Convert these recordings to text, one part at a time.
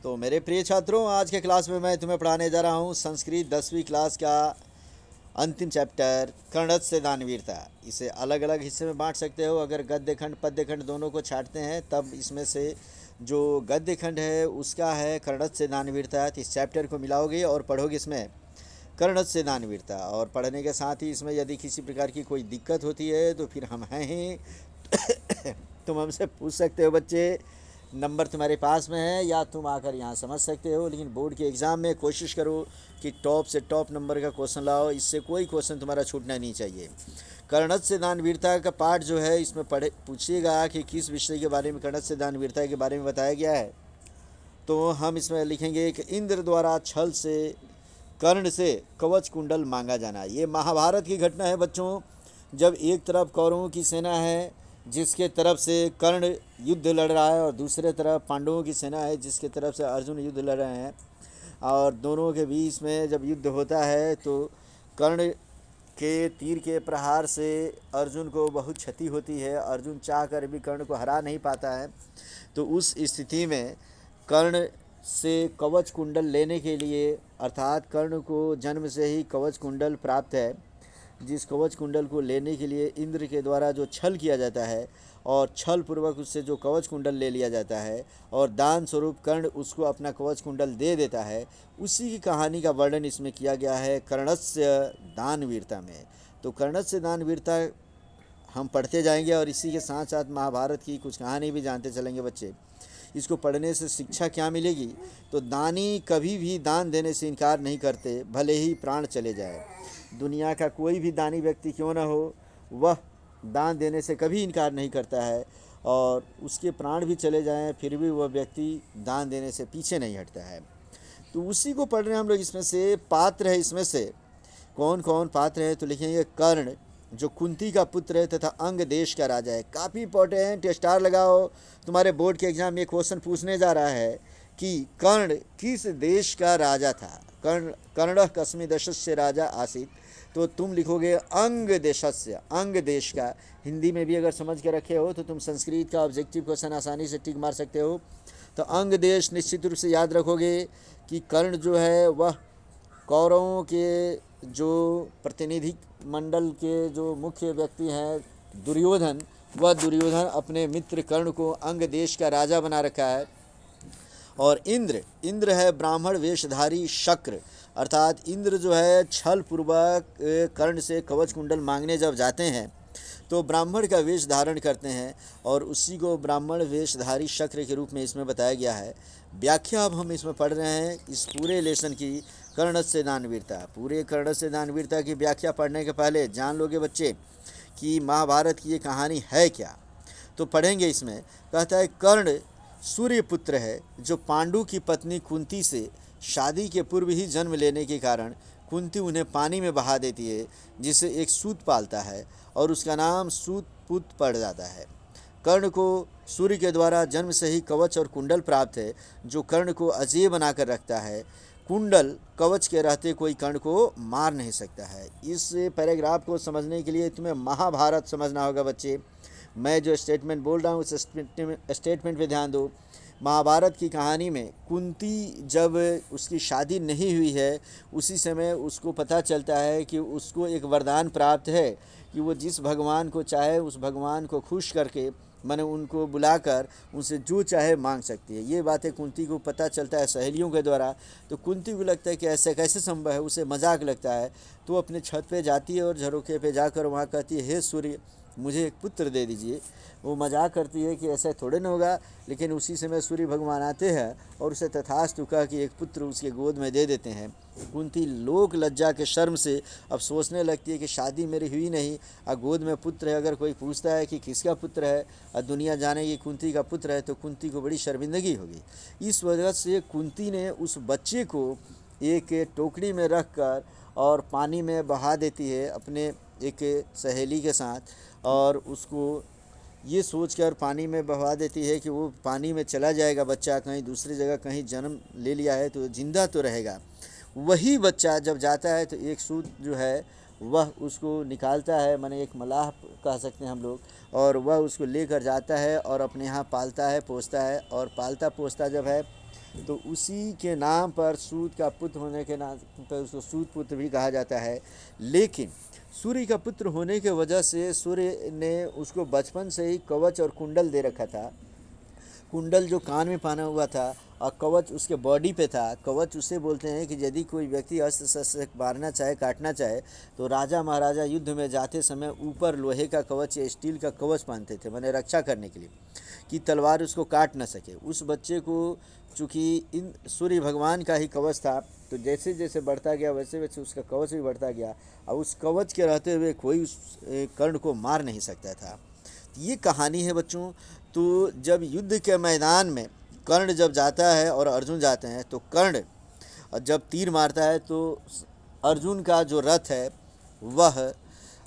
तो मेरे प्रिय छात्रों, आज के क्लास में मैं तुम्हें पढ़ाने जा रहा हूँ संस्कृत 10वीं क्लास का अंतिम चैप्टर कर्णथ से दानवीरता। इसे अलग अलग हिस्से में बांट सकते हो। अगर गद्य खंड पद्य खंड दोनों को छांटते हैं तब इसमें से जो गद्य खंड है उसका है कर्णथ से दानवीरता। तो इस चैप्टर को मिलाओगे और पढ़ोगे इसमें कर्णथ से दानवीरता। और पढ़ने के साथ ही इसमें यदि किसी प्रकार की कोई दिक्कत होती है तो फिर हम हैं ही तुम हमसे पूछ सकते हो बच्चे। नंबर तुम्हारे पास में है या तुम आकर यहाँ समझ सकते हो। लेकिन बोर्ड के एग्ज़ाम में कोशिश करो कि टॉप से टॉप नंबर का क्वेश्चन लाओ। इससे कोई क्वेश्चन तुम्हारा छूटना नहीं चाहिए। कर्णथ से दानवीरता का पार्ट जो है इसमें पूछिएगा कि किस विषय के बारे में कर्णथ से दानवीरता के बारे में बताया गया है। तो हम इसमें लिखेंगे कि इंद्र द्वारा छल से कर्ण से कवच कुंडल मांगा जाना। ये महाभारत की घटना है बच्चों। जब एक तरफ कौरवों की सेना है जिसके तरफ से कर्ण युद्ध लड़ रहा है और दूसरे तरफ पांडवों की सेना है जिसके तरफ से अर्जुन युद्ध लड़ रहे हैं, और दोनों के बीच में जब युद्ध होता है तो कर्ण के तीर के प्रहार से अर्जुन को बहुत क्षति होती है। अर्जुन चाह कर भी कर्ण को हरा नहीं पाता है। तो उस स्थिति में कर्ण से कवच कुंडल लेने के लिए, अर्थात कर्ण को जन्म से ही कवच कुंडल प्राप्त है, जिस कवच कुंडल को लेने के लिए इंद्र के द्वारा जो छल किया जाता है और छल पूर्वक उससे जो कवच कुंडल ले लिया जाता है और दान स्वरूप कर्ण उसको अपना कवच कुंडल दे देता है, उसी की कहानी का वर्णन इसमें किया गया है कर्णस्य दानवीरता में। तो कर्णस्य दानवीरता हम पढ़ते जाएंगे और इसी के साथ साथ महाभारत की कुछ कहानी भी जानते चलेंगे बच्चे। इसको पढ़ने से शिक्षा क्या मिलेगी? तो दानी कभी भी दान देने से इनकार नहीं करते, भले ही प्राण चले जाए। दुनिया का कोई भी दानी व्यक्ति क्यों ना हो, वह दान देने से कभी इनकार नहीं करता है, और उसके प्राण भी चले जाएं फिर भी वह व्यक्ति दान देने से पीछे नहीं हटता है। तो उसी को पढ़ रहे हैं हम लोग। इसमें से पात्र है, इसमें से कौन कौन पात्र है? तो लिखेंगे कर्ण जो कुंती का पुत्र है तथा अंग देश का राजा है। काफ़ी इंपॉर्टेंट, स्टार लगाओ। तुम्हारे बोर्ड के एग्जाम में ये क्वेश्चन पूछने जा रहा है कि कर्ण किस देश का राजा था। कर्ण कस्मी दशस्य राजा आसित। तो तुम लिखोगे अंग देशस्य, अंग देश का। हिंदी में भी अगर समझ के रखे हो तो तुम संस्कृत का ऑब्जेक्टिव क्वेश्चन आसानी से टिक मार सकते हो। तो अंग देश निश्चित रूप से याद रखोगे कि कर्ण जो है वह कौरवों के जो प्रतिनिधि मंडल के जो मुख्य व्यक्ति हैं दुर्योधन, वह दुर्योधन अपने मित्र कर्ण को अंग देश का राजा बना रखा है। और इंद्र है ब्राह्मण वेशधारी शक्र, अर्थात इंद्र जो है छल पूर्वक कर्ण से कवच कुंडल मांगने जब जाते हैं तो ब्राह्मण का वेश धारण करते हैं, और उसी को ब्राह्मण वेशधारी शक्र के रूप में इसमें बताया गया है। व्याख्या अब हम इसमें पढ़ रहे हैं इस पूरे लेसन की, कर्णथ से दानवीरता। पूरे कर्णथ से दानवीरता की व्याख्या पढ़ने के पहले जान लोगे बच्चे कि महाभारत की ये कहानी है क्या। तो पढ़ेंगे इसमें। कहता है कर्ण सूर्यपुत्र है जो पांडु की पत्नी कुंती से शादी के पूर्व ही जन्म लेने के कारण कुंती उन्हें पानी में बहा देती है, जिसे एक सूत पालता है और उसका नाम सूतपुत पड़ जाता है। कर्ण को सूर्य के द्वारा जन्म से ही कवच और कुंडल प्राप्त है जो कर्ण को अजेय बनाकर रखता है। कुंडल कवच के रहते कोई कर्ण को मार नहीं सकता है। इस पैराग्राफ को समझने के लिए तुम्हें महाभारत समझना होगा बच्चे। मैं जो स्टेटमेंट बोल रहा हूँ उस स्टेटमेंट पे ध्यान दो। महाभारत की कहानी में कुंती जब उसकी शादी नहीं हुई है उसी समय उसको पता चलता है कि उसको एक वरदान प्राप्त है कि वो जिस भगवान को चाहे उस भगवान को खुश करके, मैंने उनको बुलाकर उनसे जो चाहे मांग सकती है। ये बातें कुंती को पता चलता है सहेलियों के द्वारा। तो कुंती को लगता है कि ऐसे कैसे संभव है, उसे मजाक लगता है। तो अपने छत पे जाती है और झरोखे पे जाकर वहाँ कहती है, हे सूर्य मुझे एक पुत्र दे दीजिए। वो मजाक करती है कि ऐसा थोड़े न होगा, लेकिन उसी समय सूर्य भगवान आते हैं और उसे तथास्तु कह कि एक पुत्र उसके गोद में दे देते हैं। कुंती लोक लज्जा के शर्म से अब सोचने लगती है कि शादी मेरी हुई नहीं और गोद में पुत्र है। अगर कोई पूछता है कि किसका पुत्र है और दुनिया जानेगी कुंती का पुत्र है तो कुंती को बड़ी शर्मिंदगी होगी। इस वजह से कुंती ने उस बच्चे को एक टोकरी में रख कर और पानी में बहा देती है अपने एक सहेली के साथ, और उसको ये सोचकर पानी में बहा देती है कि वो पानी में चला जाएगा बच्चा, कहीं दूसरी जगह कहीं जन्म ले लिया है तो जिंदा तो रहेगा। वही बच्चा जब जाता है तो एक सूत जो है वह उसको निकालता है, माने एक मलाह कह सकते हैं हम लोग, और वह उसको लेकर जाता है और अपने यहाँ पालता है, पोसता है। और पालता पोसता जब है तो उसी के नाम पर सूत का पुत्र होने के नाम पर उसको सूत पुत्र भी कहा जाता है। लेकिन सूर्य का पुत्र होने के वजह से सूर्य ने उसको बचपन से ही कवच और कुंडल दे रखा था। कुंडल जो कान में पहना हुआ था और कवच उसके बॉडी पे था। कवच उसे बोलते हैं कि यदि कोई व्यक्ति अस्त्र शस्त्र से मारना चाहे, काटना चाहे, तो राजा महाराजा युद्ध में जाते समय ऊपर लोहे का कवच या स्टील का कवच पहनते थे, माने रक्षा करने के लिए, कि तलवार उसको काट ना सके। उस बच्चे को चूँकि इन सूर्य भगवान का ही कवच था, तो जैसे जैसे बढ़ता गया वैसे वैसे उसका कवच भी बढ़ता गया, और उस कवच के रहते हुए कोई उस कर्ण को मार नहीं सकता था। ये कहानी है बच्चों। तो जब युद्ध के मैदान में कर्ण जब जाता है और अर्जुन जाते हैं, तो कर्ण जब तीर मारता है तो अर्जुन का जो रथ है वह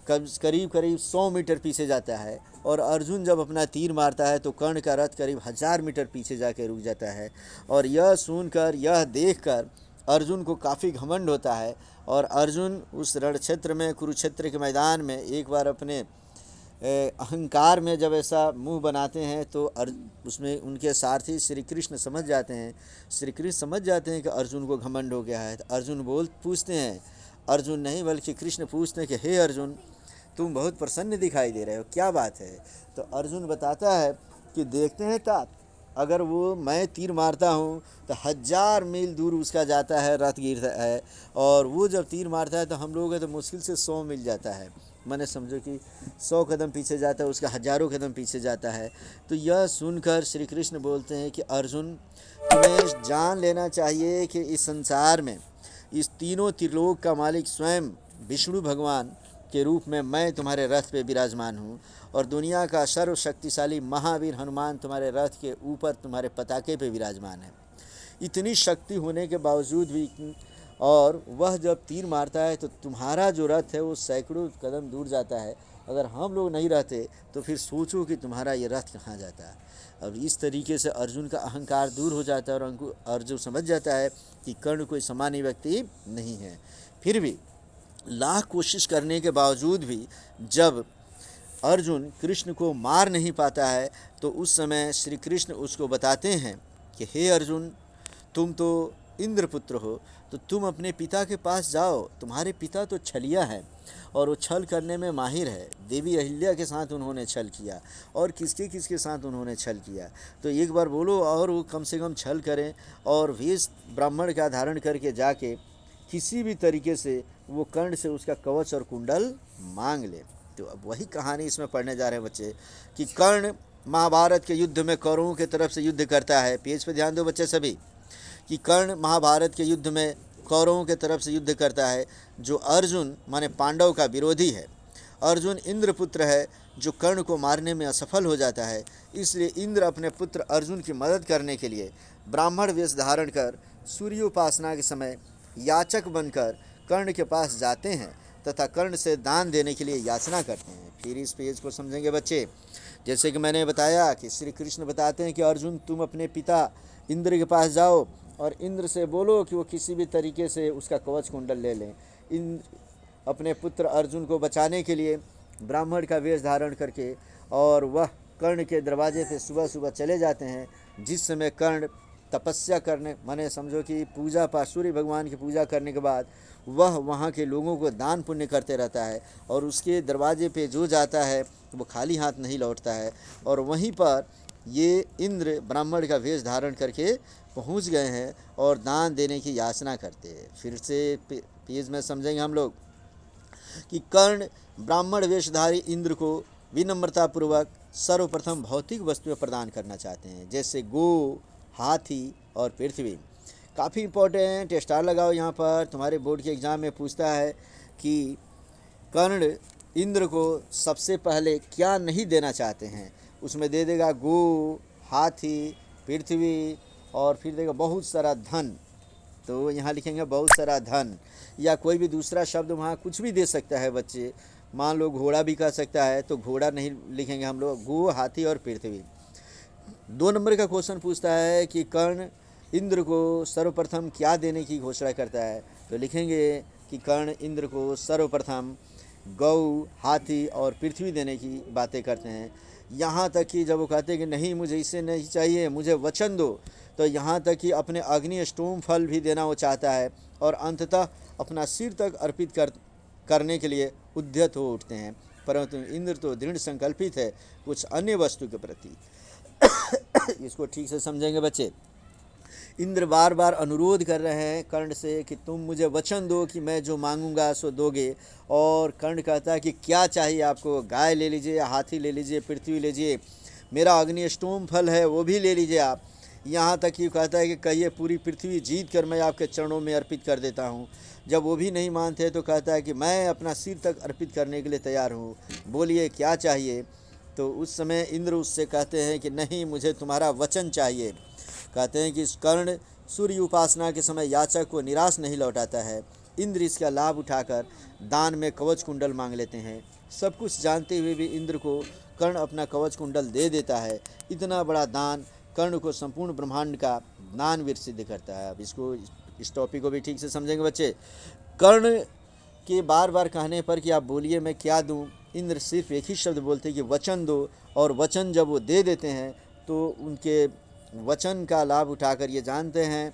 करीब करीब 100 मीटर पीछे जाता है, और अर्जुन जब अपना तीर मारता है तो कर्ण का रथ करीब 1000 मीटर पीछे जाके रुक जाता है। और यह सुनकर, यह देखकर अर्जुन को काफ़ी घमंड होता है, और अर्जुन उस रण क्षेत्र में, कुरुक्षेत्र के मैदान में एक बार अपने अहंकार में जब ऐसा मुंह बनाते हैं तो उसमें उनके सारथी श्री कृष्ण समझ जाते हैं। श्री कृष्ण समझ जाते हैं कि अर्जुन को घमंड हो गया है। तो अर्जुन पूछते हैं, अर्जुन नहीं बल्कि कृष्ण पूछते हैं कि हे अर्जुन, तुम बहुत प्रसन्न दिखाई दे रहे हो, क्या बात है? तो अर्जुन बताता है कि देखते हैं तात, अगर वो मैं तीर मारता हूँ तो 1000 मील दूर उसका जाता है, रथ गिरता है, और वो जब तीर मारता है तो हम लोग तो मुश्किल से 100 मिल जाता है, मैंने समझो कि 100 कदम पीछे जाता है, उसका हजारों कदम पीछे जाता है। तो यह सुनकर श्री कृष्ण बोलते हैं कि अर्जुन, तुम्हें जान लेना चाहिए कि इस संसार में इस तीनों त्रिलोक का मालिक स्वयं विष्णु भगवान के रूप में मैं तुम्हारे रथ पे विराजमान हूँ, और दुनिया का सर्वशक्तिशाली महावीर हनुमान तुम्हारे रथ के ऊपर, तुम्हारे पताके पे विराजमान है। इतनी शक्ति होने के बावजूद भी, और वह जब तीर मारता है तो तुम्हारा जो रथ है वो सैकड़ों कदम दूर जाता है। अगर हम लोग नहीं रहते तो फिर सोचो कि तुम्हारा ये रथ कहाँ जाता है। अब इस तरीके से अर्जुन का अहंकार दूर हो जाता है, और अर्जुन समझ जाता है कि कर्ण कोई सामान्य व्यक्ति नहीं है। फिर भी लाख कोशिश करने के बावजूद भी जब अर्जुन कृष्ण को मार नहीं पाता है, तो उस समय श्री कृष्ण उसको बताते हैं कि हे अर्जुन, तुम तो इंद्रपुत्र हो, तो तुम अपने पिता के पास जाओ। तुम्हारे पिता तो छलिया है और वो छल करने में माहिर है। देवी अहिल्या के साथ उन्होंने छल किया, और किसके किसके साथ उन्होंने छल किया। तो एक बार बोलो, और वो कम से कम छल करें और वेश ब्राह्मण का धारण करके जाके किसी भी तरीके से वो कर्ण से उसका कवच और कुंडल मांग ले। तो अब वही कहानी इसमें पढ़ने जा रहे हैं बच्चे, कि कर्ण महाभारत के युद्ध में कौरवों की तरफ से युद्ध करता है। पेज पे ध्यान दो बच्चे सभी, कि कर्ण महाभारत के युद्ध में कौरवों के तरफ से युद्ध करता है। जो अर्जुन माने पांडव का विरोधी है, अर्जुन इंद्रपुत्र है जो कर्ण को मारने में असफल हो जाता है। इसलिए इंद्र अपने पुत्र अर्जुन की मदद करने के लिए ब्राह्मण वेश धारण कर सूर्योपासना के समय याचक बनकर कर्ण के पास जाते हैं तथा कर्ण से दान देने के लिए याचना करते हैं। फिर इस पेज को समझेंगे बच्चे। जैसे कि मैंने बताया कि श्री कृष्ण बताते हैं कि अर्जुन, तुम अपने पिता इंद्र के पास जाओ और इंद्र से बोलो कि वो किसी भी तरीके से उसका कवच कुंडल ले लें। इंद्र अपने पुत्र अर्जुन को बचाने के लिए ब्राह्मण का वेश धारण करके, और वह कर्ण के दरवाजे पे सुबह सुबह चले जाते हैं, जिस समय कर्ण तपस्या करने, माने समझो कि पूजा पाठ, सूर्य भगवान की पूजा करने के बाद वह वहाँ के लोगों को दान पुण्य करते रहता है, और उसके दरवाजे पे जो जाता है वो खाली हाथ नहीं लौटता है। और वहीं पर ये इंद्र ब्राह्मण का वेश धारण करके पहुँच गए हैं और दान देने की याचना करते हैं। फिर से पेज में समझेंगे हम लोग कि कर्ण ब्राह्मण वेशधारी इंद्र को विनम्रतापूर्वक सर्वप्रथम भौतिक वस्तुएं प्रदान करना चाहते हैं, जैसे गो, हाथी और पृथ्वी। काफ़ी इंपॉर्टेंट, स्टार लगाओ यहाँ पर। तुम्हारे बोर्ड के एग्ज़ाम में पूछता है कि कर्ण इंद्र को सबसे पहले क्या नहीं देना चाहते हैं। उसमें दे देगा गो, हाथी, पृथ्वी, और फिर देगा बहुत सारा धन। तो यहाँ लिखेंगे बहुत सारा धन, या कोई भी दूसरा शब्द वहाँ कुछ भी दे सकता है बच्चे। मान लो घोड़ा भी कह सकता है, तो घोड़ा नहीं लिखेंगे हम लोग, गो, हाथी और पृथ्वी। 2 नंबर का क्वेश्चन पूछता है कि कर्ण इंद्र को सर्वप्रथम क्या देने की घोषणा करता है, तो लिखेंगे कि कर्ण इंद्र को सर्वप्रथम गौ, हाथी और पृथ्वी देने की बातें करते हैं। यहाँ तक कि जब वो कहते हैं कि नहीं मुझे इसे नहीं चाहिए, मुझे वचन दो, तो यहाँ तक कि अपने अग्नि अष्टोम फल भी देना वो चाहता है और अंततः अपना सिर तक अर्पित करने के लिए उद्यत हो उठते हैं। परंतु इंद्र तो दृढ़ संकल्पित है कुछ अन्य वस्तु के प्रति। इसको ठीक से समझेंगे बच्चे। इंद्र बार बार अनुरोध कर रहे हैं कर्ण से कि तुम मुझे वचन दो कि मैं जो मांगूंगा सो दोगे। और कर्ण कहता है कि क्या चाहिए आपको, गाय ले लीजिए, हाथी ले लीजिए, पृथ्वी लीजिए, मेरा अग्नि अष्टोम फल है वो भी ले लीजिए आप। यहाँ तक कि कहता है कि कहिए पूरी पृथ्वी जीत कर मैं आपके चरणों में अर्पित कर देता हूँ। जब वो भी नहीं मानते तो कहता है कि मैं अपना सिर तक अर्पित करने के लिए तैयार हूँ, बोलिए क्या चाहिए। तो उस समय इंद्र उससे कहते हैं कि नहीं मुझे तुम्हारा वचन चाहिए। कहते हैं कि इस कर्ण सूर्य उपासना के समय याचक को निराश नहीं लौटाता है। इंद्र इसका लाभ उठाकर दान में कवच कुंडल मांग लेते हैं। सब कुछ जानते हुए भी इंद्र को कर्ण अपना कवच कुंडल दे देता है। इतना बड़ा दान कर्ण को संपूर्ण ब्रह्मांड का दानवीर सिद्ध करता है। अब इस टॉपिक को भी ठीक से समझेंगे बच्चे। कर्ण के बार बार कहने पर कि आप बोलिए मैं क्या दूं, इंद्र सिर्फ एक ही शब्द बोलते हैं कि वचन दो। और वचन जब वो दे देते हैं तो उनके वचन का लाभ उठाकर ये जानते हैं,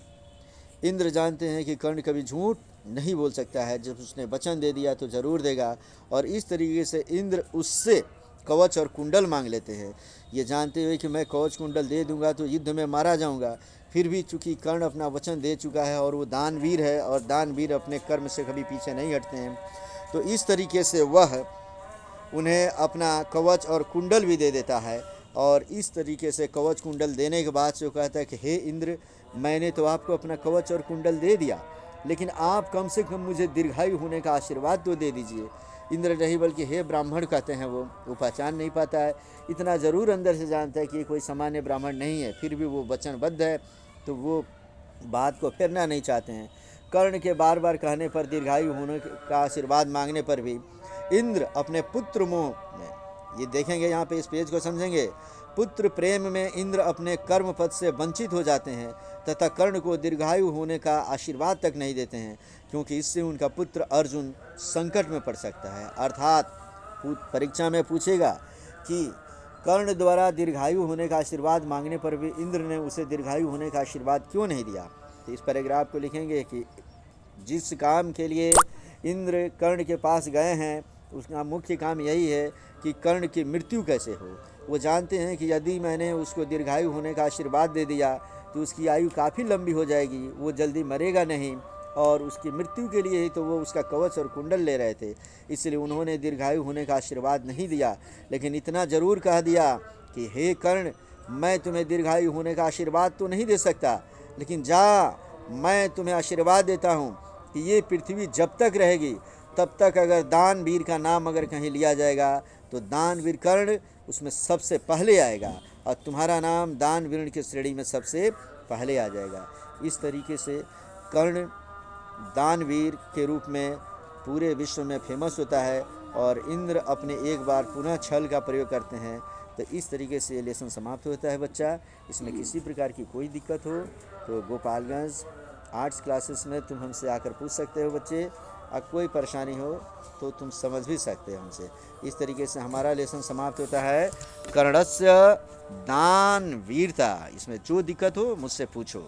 इंद्र जानते हैं कि कर्ण कभी झूठ नहीं बोल सकता है। जब उसने वचन दे दिया तो ज़रूर देगा। और इस तरीके से इंद्र उससे कवच और कुंडल मांग लेते हैं, ये जानते हुए कि मैं कवच कुंडल दे दूंगा तो युद्ध में मारा जाऊंगा। फिर भी चूंकि कर्ण अपना वचन दे चुका है और वो दानवीर है और दानवीर अपने कर्म से कभी पीछे नहीं हटते हैं, तो इस तरीके से वह उन्हें अपना कवच और कुंडल भी दे देता है। और इस तरीके से कवच कुंडल देने के बाद से वो कहता है कि हे इंद्र, मैंने तो आपको अपना कवच और कुंडल दे दिया, लेकिन आप कम से कम मुझे दीर्घायु होने का आशीर्वाद तो दे दीजिए। इंद्र नहीं बल्कि हे ब्राह्मण कहते हैं। वो पहचान नहीं पाता है, इतना ज़रूर अंदर से जानता है कि ये कोई सामान्य ब्राह्मण नहीं है, फिर भी वो वचनबद्ध है, तो वो बात को फेरना नहीं चाहते हैं। कर्ण के बार बार कहने पर, दीर्घायु होने का आशीर्वाद मांगने पर भी इंद्र अपने पुत्र मोह में, ये देखेंगे यहाँ पे, इस पेज को समझेंगे, पुत्र प्रेम में इंद्र अपने कर्म पद से वंचित हो जाते हैं तथा कर्ण को दीर्घायु होने का आशीर्वाद तक नहीं देते हैं, क्योंकि इससे उनका पुत्र अर्जुन संकट में पड़ सकता है। अर्थात परीक्षा में पूछेगा कि कर्ण द्वारा दीर्घायु होने का आशीर्वाद मांगने पर भी इंद्र ने उसे दीर्घायु होने का आशीर्वाद क्यों नहीं दिया। तो इस पैराग्राफ को लिखेंगे कि जिस काम के लिए इंद्र कर्ण के पास गए हैं उसका मुख्य काम यही है कि कर्ण की मृत्यु कैसे हो। वो जानते हैं कि यदि मैंने उसको दीर्घायु होने का आशीर्वाद दे दिया तो उसकी आयु काफ़ी लंबी हो जाएगी, वो जल्दी मरेगा नहीं, और उसकी मृत्यु के लिए ही तो वो उसका कवच और कुंडल ले रहे थे, इसलिए उन्होंने दीर्घायु होने का आशीर्वाद नहीं दिया। लेकिन इतना ज़रूर कह दिया कि हे कर्ण, मैं तुम्हें दीर्घायु होने का आशीर्वाद तो नहीं दे सकता, लेकिन जा, मैं तुम्हें आशीर्वाद देता हूँ कि ये पृथ्वी जब तक रहेगी तब तक अगर दानवीर का नाम अगर कहीं लिया जाएगा तो दानवीर कर्ण उसमें सबसे पहले आएगा और तुम्हारा नाम दानवीर की श्रेणी में सबसे पहले आ जाएगा। इस तरीके से कर्ण दानवीर के रूप में पूरे विश्व में फेमस होता है और इंद्र अपने एक बार पुनः छल का प्रयोग करते हैं। तो इस तरीके से ये लेसन समाप्त होता है बच्चा। इसमें किसी प्रकार की कोई दिक्कत हो तो गोपालगंज आर्ट्स क्लासेस में तुम हमसे आकर पूछ सकते हो बच्चे। और कोई परेशानी हो तो तुम समझ भी सकते हो हमसे। इस तरीके से हमारा लेसन समाप्त होता है। कर्णस्य दान वीरता, इसमें जो दिक्कत हो मुझसे पूछो।